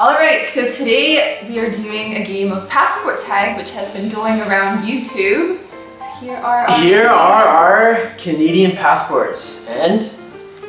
Alright, so today we are doing a game of passport tag which has been going around YouTube. Here are our Canadian passports, and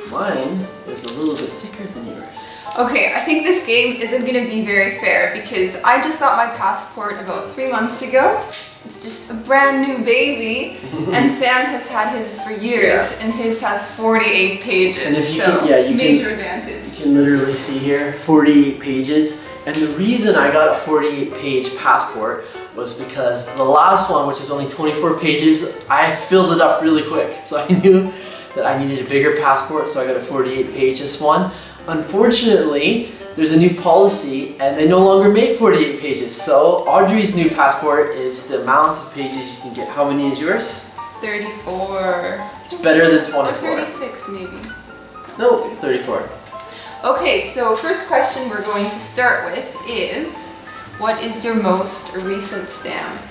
mine is a little bit thicker than yours. Okay, I think this game isn't going to be very fair because I just got my passport about 3 months ago. It's just a brand new baby, and Sam has had his for years, and his has 48 pages, and if you so can, major advantage. You can literally see here, 48 pages, and the reason I got a 48-page passport was because the last one, which is only 24 pages, I filled it up really quick, so I knew that I needed a bigger passport, so I got a 48-page this one. Unfortunately, there's a new policy and they no longer make 48 pages. So Audrey's new passport is the amount of pages you can get. How many is yours? 34. It's better than 24. Or 36 maybe. No, 34. Okay, so first question we're going to start with is, what is your most recent stamp?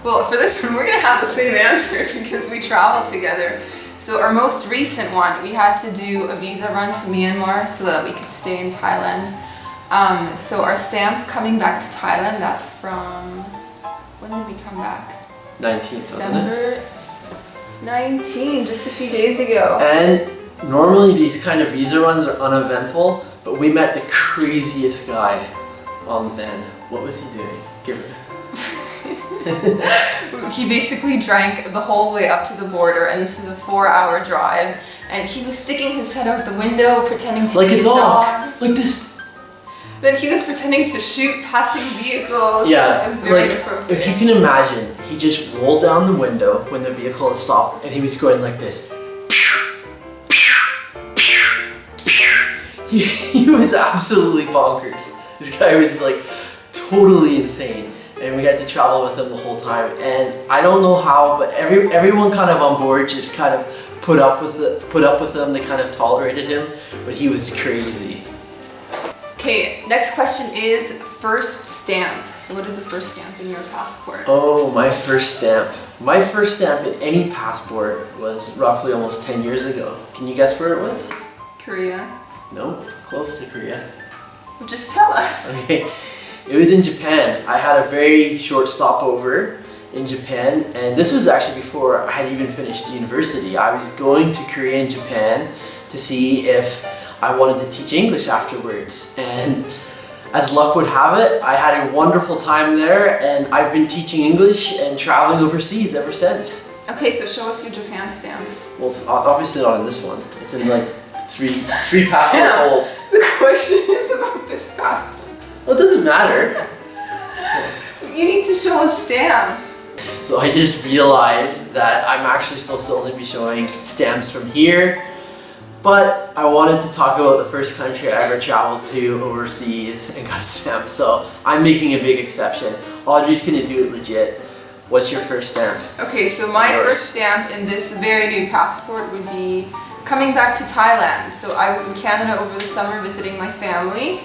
Well, for this one we're going to have the same answer because we traveled together. So our most recent one, we had to do a visa run to Myanmar so that we could stay in Thailand. So our stamp coming back to Thailand, that's from, when did we come back? 19th, December 19, just a few days ago. And normally these kind of visa runs are uneventful, but we met the craziest guy on the van. What was he doing? Give it. He basically drank the whole way up to the border, and this is a 4-hour drive, and he was sticking his head out the window pretending to like be a dog. Like this. Then he was pretending to shoot passing vehicles. Yeah, it was very like inappropriate. if you can imagine, he just rolled down the window when the vehicle had stopped, and he was going like this. He was absolutely bonkers. This guy was like totally insane. And we had to travel with him the whole time, and I don't know how, but everyone kind of on board just kind of put up with him. They kind of tolerated him, but he was crazy. Okay, next question is first stamp. So what is the first stamp in your passport? Oh, my first stamp. My first stamp in any passport was roughly almost 10 years ago. Can you guess where it was? Korea. No, close to Korea. Well, just tell us. Okay. It was in Japan. I had a very short stopover in Japan, and this was actually before I had even finished university. I was going to Korea and Japan to see if I wanted to teach English afterwards, and as luck would have it, I had a wonderful time there, and I've been teaching English and traveling overseas ever since. Okay, so show us your Japan stamp. Well, it's obviously not in this one. It's in like three passports old. The question is about this passport. Well, it doesn't matter. You need to show us stamps. So I just realized that I'm actually supposed to only be showing stamps from here, but I wanted to talk about the first country I ever traveled to overseas and got a stamp, so I'm making a big exception. Audrey's gonna do it legit. What's your first stamp? Okay, so my first stamp in this very new passport would be coming back to Thailand. So I was in Canada over the summer visiting my family,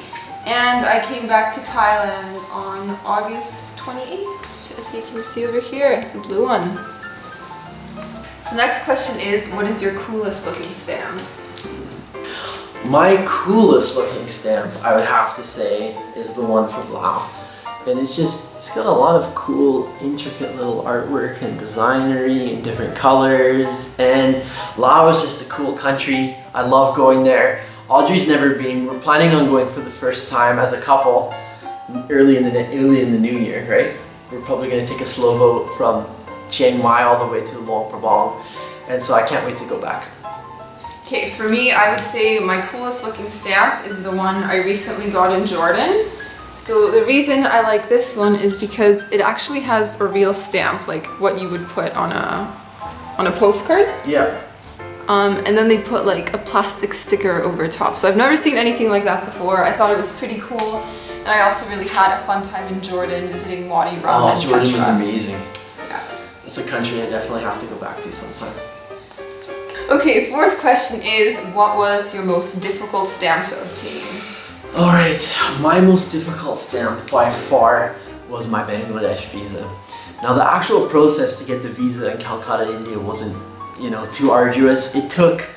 and I came back to Thailand on August 28th, as you can see over here, the blue one. The next question is, what is your coolest looking stamp? My coolest looking stamp, I would have to say, is the one from Laos. And it's got a lot of cool, intricate little artwork and designery and different colors. And Laos is just a cool country. I love going there. Audrey's never been. We're planning on going for the first time as a couple early in the new year, right? We're probably going to take a slow boat from Chiang Mai all the way to Luang Prabang, and so I can't wait to go back. Okay, for me, I would say my coolest looking stamp is the one I recently got in Jordan. So the reason I like this one is because it actually has a real stamp, like what you would put on a postcard. Yeah. And then they put like a plastic sticker over top. So I've never seen anything like that before. I thought it was pretty cool. And I also really had a fun time in Jordan visiting Wadi Rum and Jordan Petra. was amazing. Yeah. It's a country I definitely have to go back to sometime. Okay, fourth question is, what was your most difficult stamp to obtain? Alright, my most difficult stamp by far was my Bangladesh visa. Now the actual process to get the visa in Calcutta, India wasn't too arduous. It took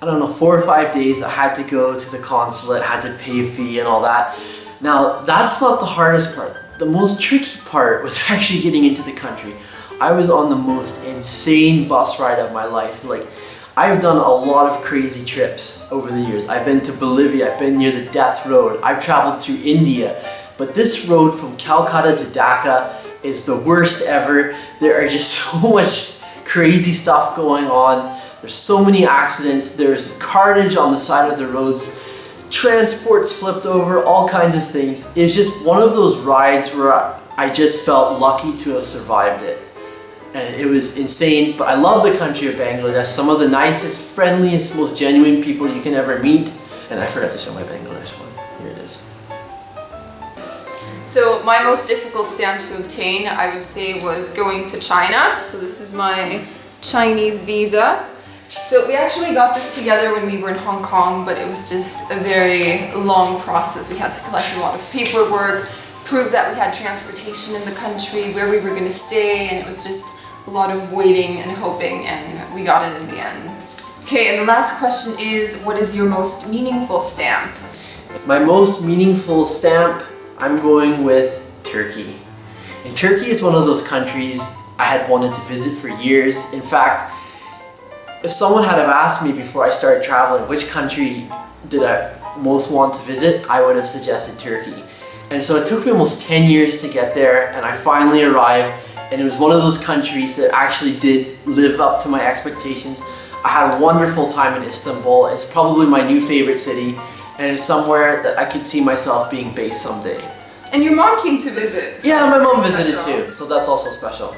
I don't know, 4 or 5 days. I had to go to the consulate, had to pay a fee and all that. Now, that's not the hardest part. The most tricky part was actually getting into the country. I was on the most insane bus ride of my life. Like, I've done a lot of crazy trips over the years. I've been to Bolivia, I've been near the Death Road, I've traveled through India. But this road from Calcutta to Dhaka is the worst ever. There are just so much crazy stuff going on. There's so many accidents. There's carnage on the side of the roads. Transports flipped over, all kinds of things. It's just one of those rides where I just felt lucky to have survived it. And it was insane, but I love the country of Bangladesh. Some of the nicest, friendliest, most genuine people you can ever meet. And I forgot to show my Bangladesh one. Here it is. So my most difficult stamp to obtain, I would say, was going to China. So this is my Chinese visa. So we actually got this together when we were in Hong Kong, but it was just a very long process. We had to collect a lot of paperwork, prove that we had transportation in the country, where we were going to stay, and it was just a lot of waiting and hoping, and we got it in the end. Okay, and the last question is, what is your most meaningful stamp? My most meaningful stamp, I'm going with Turkey. And Turkey is one of those countries I had wanted to visit for years. In fact, if someone had have asked me before I started traveling which country did I most want to visit, I would have suggested Turkey. And so it took me almost 10 years to get there, and I finally arrived, and it was one of those countries that actually did live up to my expectations. I had a wonderful time in Istanbul. It's probably my new favorite city, and it's somewhere that I could see myself being based someday. And your mom came to visit. So yeah, my mom visited too, so that's also special.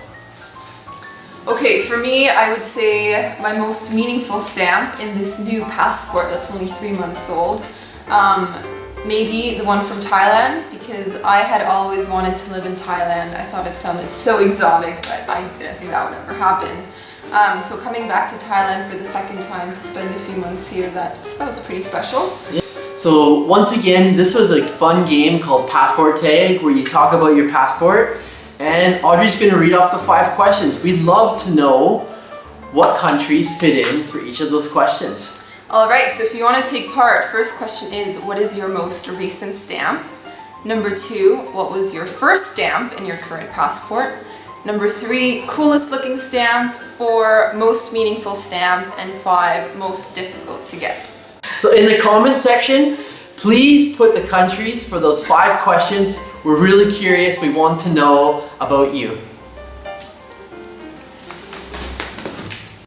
Okay, for me, I would say my most meaningful stamp in this new passport that's only 3 months old, maybe the one from Thailand, because I had always wanted to live in Thailand. I thought it sounded so exotic, but I didn't think that would ever happen. So coming back to Thailand for the second time to spend a few months here, that was pretty special. Yeah. So once again, this was a fun game called Passport Tag, where you talk about your passport. And Audrey's going to read off the 5 questions. We'd love to know what countries fit in for each of those questions. Alright, so if you want to take part, first question is, what is your most recent stamp? Number 2, what was your first stamp in your current passport? Number 3, coolest looking stamp. 4, most meaningful stamp. And 5, most difficult to get. So in the comment section, please put the countries for those 5 questions. We're really curious. We want to know about you.